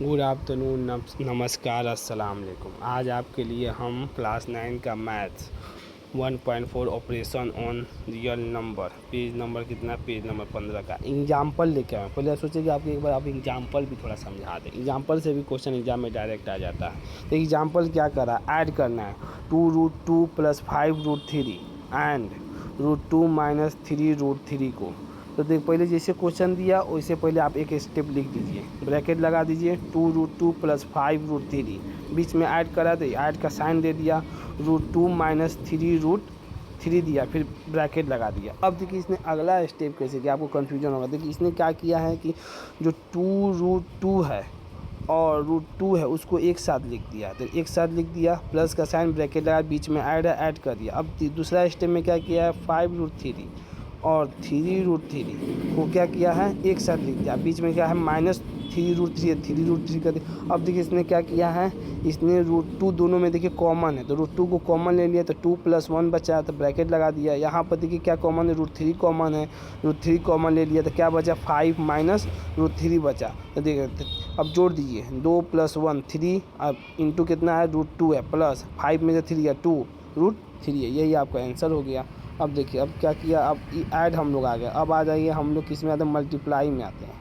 Good afternoon, नमस्कार, अस्सलाम वालेकुम। आज आपके लिए हम क्लास 9 का maths 1.4 operation on real number, page number कितना, पेज नंबर 15 का एग्जाम्पल लेके आए। पहले सोचे कि आपको एक बार आप एग्जाम्पल भी थोड़ा समझा दें। एग्जाम्पल से भी क्वेश्चन एग्जाम में डायरेक्ट आ जाता है। तो एग्जाम्पल क्या करा, ऐड करना है 2√2 + 5√3 एंड √2 - 3√3 को। तो देख, पहले जैसे क्वेश्चन दिया वैसे पहले आप एक स्टेप लिख दीजिए, ब्रैकेट लगा दीजिए 2√2 + 5√3, बीच में ऐड करा तो ऐड का साइन दे दिया, √2 - 3√3 दिया, फिर ब्रैकेट लगा दिया। अब देखिए इसने अगला स्टेप कैसे किया, आपको कन्फ्यूजन होगा। देखिए इसने क्या किया है कि जो 2√2 है और √2 है उसको एक साथ लिख दिया। तो एक साथ लिख दिया, प्लस का साइन, ब्रैकेट लगा, बीच में ऐड है, ऐड कर दिया। अब दूसरा स्टेप में क्या किया है, 5√3 और 3√3 को क्या किया है, एक साथ लिख दिया। बीच में क्या है, -3√3 है, 3√3 कर दिया। अब देखिए इसने क्या किया है, इसने √2 दोनों में देखिए कॉमन है, तो √2 को कॉमन ले लिया, तो 2 + 1 बचा, तो ब्रैकेट लगा दिया। यहाँ पर देखिए क्या कॉमन है, √3 कॉमन है, √3 कॉमन ले लिया, तो क्या बचा, 5 - √3 बचा। तो देखिए अब जोड़ दीजिए, 2 + 1 3, अब इंटू कितना है, √2 है, प्लस 5 में से 3 है, 2√3 है। यही आपका आंसर हो गया। अब देखिए अब क्या किया, अब ऐड हम लोग आ गए। अब आ जाइए हम लोग किस में आते हैं, मल्टीप्लाई में आते हैं।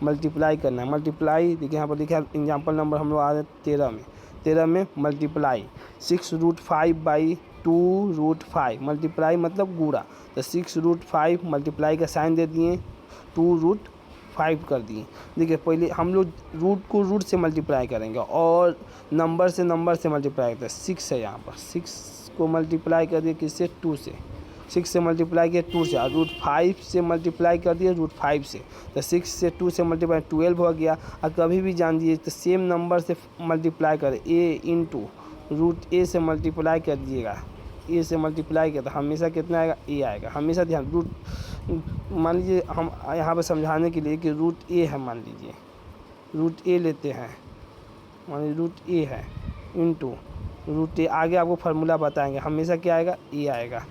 मल्टीप्लाई करना है, मल्टीप्लाई देखिए यहाँ पर देखिए एग्जाम्पल नंबर हम लोग आ रहे हैं 13 में। 13 में मल्टीप्लाई 6√5 / 2√5, मल्टीप्लाई मतलब गुणा, तो 6√5 मल्टीप्लाई का साइन दे दिए, 2√5 कर दिए। देखिए पहले हम लोग रूट को रूट से मल्टीप्लाई करेंगे और नंबर से मल्टीप्लाई करते हैं। 6 है यहाँ पर, 6 को मल्टीप्लाई कर दिए किससे, 2 से। 6 से मल्टीप्लाई किया 2 से, और √5 से मल्टीप्लाई कर दिए √5 से, तो 6 से 2 से मल्टीप्लाई 12 हो गया। और कभी भी जान दीजिए तो सेम नंबर से मल्टीप्लाई करें, a इंटू √a से मल्टीप्लाई कर दीजिएगा, a से मल्टीप्लाई किया तो हमेशा कितना आएगा, a आएगा। हमेशा ध्यान, मान लीजिए हम यहाँ पर समझाने के लिए कि √a है, मान लीजिए √a लेते हैं, मान लीजिए √a है इंटू √a, आगे आपको फार्मूला बताएंगे, हमेशा क्या आएगा, a आएगा।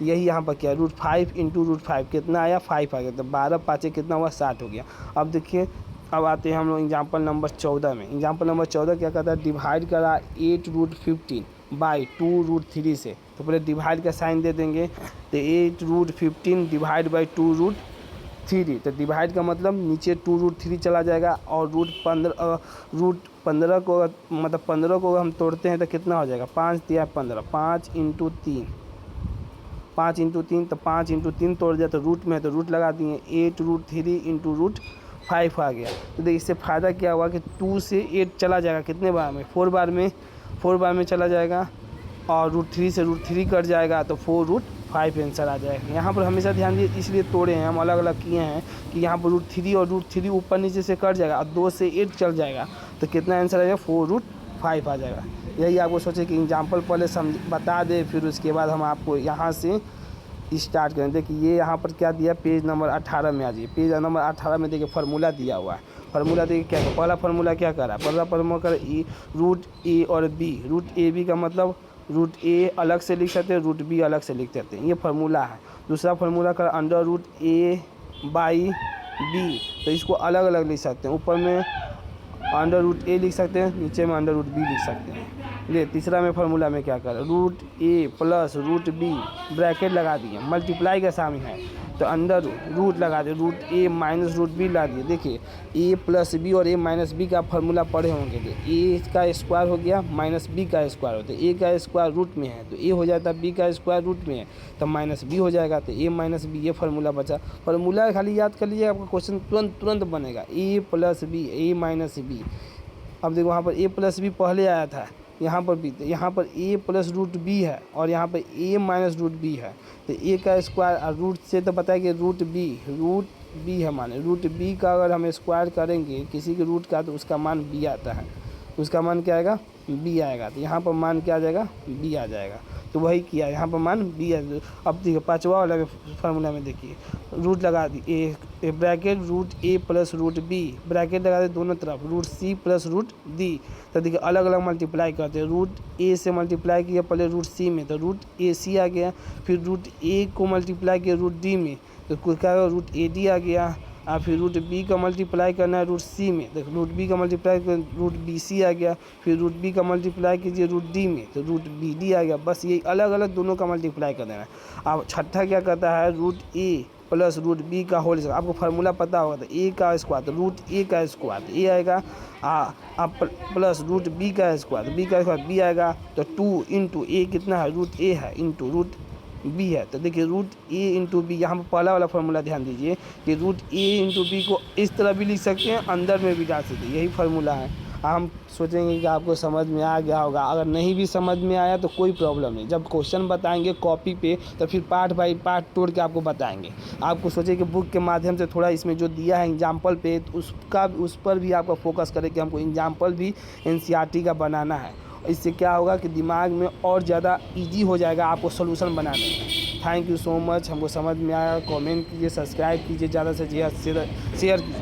यही यहाँ पर क्या, √5 इंटू √5 कितना आया, 5 आ गया, तो 12 5 कितना हुआ, 7 हो गया। अब देखिए अब आते हैं हम लोग एग्जाम्पल नंबर 14 में। एग्जाम्पल नंबर 14 क्या कहता है, डिवाइड करा 8√15 / 2√3 से। तो पहले डिवाइड का साइन दे देंगे, तो 8√15 डिवाइड बाई 2√3, तो डिवाइड का मतलब नीचे 2√3 चला जाएगा, और √15 को मतलब 15 को हम तोड़ते हैं तो कितना हो जाएगा, 5 × 15, 5 × 3, 5 × 3, तो 5 × 3 तोड़ दिया, तो रूट में है तो रूट लगा दिए, 8√3 इंटू √5 आ गया। तो देखिए इससे फ़ायदा क्या हुआ कि 2 से 8 चला जाएगा कितने बार में, 4 बार में चला जाएगा, और √3 से √3 कट जाएगा, तो 4√5 आंसर आ जाएगा। यहाँ पर हमेशा ध्यान दिए, इसलिए तोड़े हैं हम, अलग अलग किए हैं कि यहाँ पर √3 और √3 ऊपर नीचे से कट जाएगा, और 2 से 8 चल जाएगा, तो कितना आंसर आ जाएगा, 4√5 आ जाएगा। यही आपको सोचे कि एग्जाम्पल पहले बता दे, फिर उसके बाद हम आपको यहाँ से स्टार्ट करें। देखिए ये यहाँ पर क्या दिया, पेज नंबर 18 में आ जाइए। पेज नंबर 18 में देखिए फार्मूला दिया हुआ है। फार्मूला देखिए क्या है, पहला फार्मूला क्या कर रहा है, पहला फार्मूला कर √a और b, √ab का मतलब √a अलग से लिख सकते हैं, √b अलग से लिख सकते हैं, ये फार्मूला है। दूसरा फार्मूला कर √a/b, तो इसको अलग अलग लिख सकते हैं, ऊपर में √a लिख सकते हैं, नीचे में √b लिख सकते हैं। ये तीसरा में फार्मूला में क्या कर, √a + √b, ब्रैकेट लगा दिए, मल्टीप्लाई का साइन है तो अंडर रूट लगा दिए, √a - √b ला दिए। देखिए a + b और a - b का फार्मूला पढ़े होंगे, a का स्क्वायर हो गया -b का स्क्वायर होता है, a का स्क्वायर रूट में है तो a हो जाता है, b का स्क्वायर रूट में है तो -b हो जाएगा, तो a - b, ये फार्मूला बचा। फार्मूला खाली याद कर लीजिए, आपका क्वेश्चन तुरंत बनेगा, a + b, a - b। अब देखो वहाँ पर a + b पहले आया था, यहाँ पर भी, तो यहाँ पर a + √b है और यहाँ पर a - √b है, तो a का स्क्वायर और रूट से तो पता है कि √b है, माने √b का अगर हम स्क्वायर करेंगे किसी के रूट का तो उसका मान b आता है, उसका मान क्या आएगा, b आएगा, तो यहाँ पर मान क्या आ जाएगा, b आ जाएगा। तो वही किया, यहाँ पर मान b आ। अब देखिए पाँचवा वाला फार्मूला में देखिए रूट लगा दी, A bracket √a + √b, bracket लगा दे दोनों तरफ, √c + √d। तो देखिए अलग अलग मल्टीप्लाई करते हैं, √a से मल्टीप्लाई किया पहले √c में, तो √ac आ गया, फिर √a को मल्टीप्लाई किया √d में, तो क्या √ad आ गया, फिर रूट बी का मल्टीप्लाई करना है रूट सी में, देखो रूट बी का मल्टीप्लाई कर रूट बी सी आ गया, फिर रूट बी का मल्टीप्लाई कीजिए रूट डी में तो रूट बी डी आ गया। बस ये अलग अलग दोनों का मल्टीप्लाई कर देना है। अब छठा क्या करता है रूट ए प्लस रूट बी का होल स्क्वायर, आपको फार्मूला पता होगा तो ए का स्क्वायर तो रूट ए का स्क्वायर तो ए आएगा, अब प्लस रूट बी का स्क्वायर तो बी का स्क्वायर बी आएगा, तो 2 इंटू ए कितना है रूट ए है इंटू रूट बी है। तो देखिए रूट ए इंटू बी, यहाँ पर पहला वाला फार्मूला ध्यान दीजिए कि रूट ए इंटू बी को इस तरह भी लिख सकते हैं, अंदर में भी डाल सकते हैं, यही फार्मूला है। हम सोचेंगे कि आपको समझ में आ गया होगा, अगर नहीं भी समझ में आया तो कोई प्रॉब्लम नहीं, जब क्वेश्चन बताएंगे कॉपी पे तो फिर पार्ट बाई पार्ट तोड़ के आपको बताएंगे। आपको सोचिए कि बुक के माध्यम से थोड़ा इसमें जो दिया है एग्जाम्पल पे तो उस पर भी आपका फोकस करें कि हमको एग्जाम्पल भी एनसीईआरटी का बनाना है। इससे क्या होगा कि दिमाग में और ज़्यादा ईजी हो जाएगा आपको सोल्यूशन बनाने में। थैंक यू सो मच, हमको समझ में आया, कमेंट कीजिए, सब्सक्राइब कीजिए, ज़्यादा से ज़्यादा शेयर कीजिए।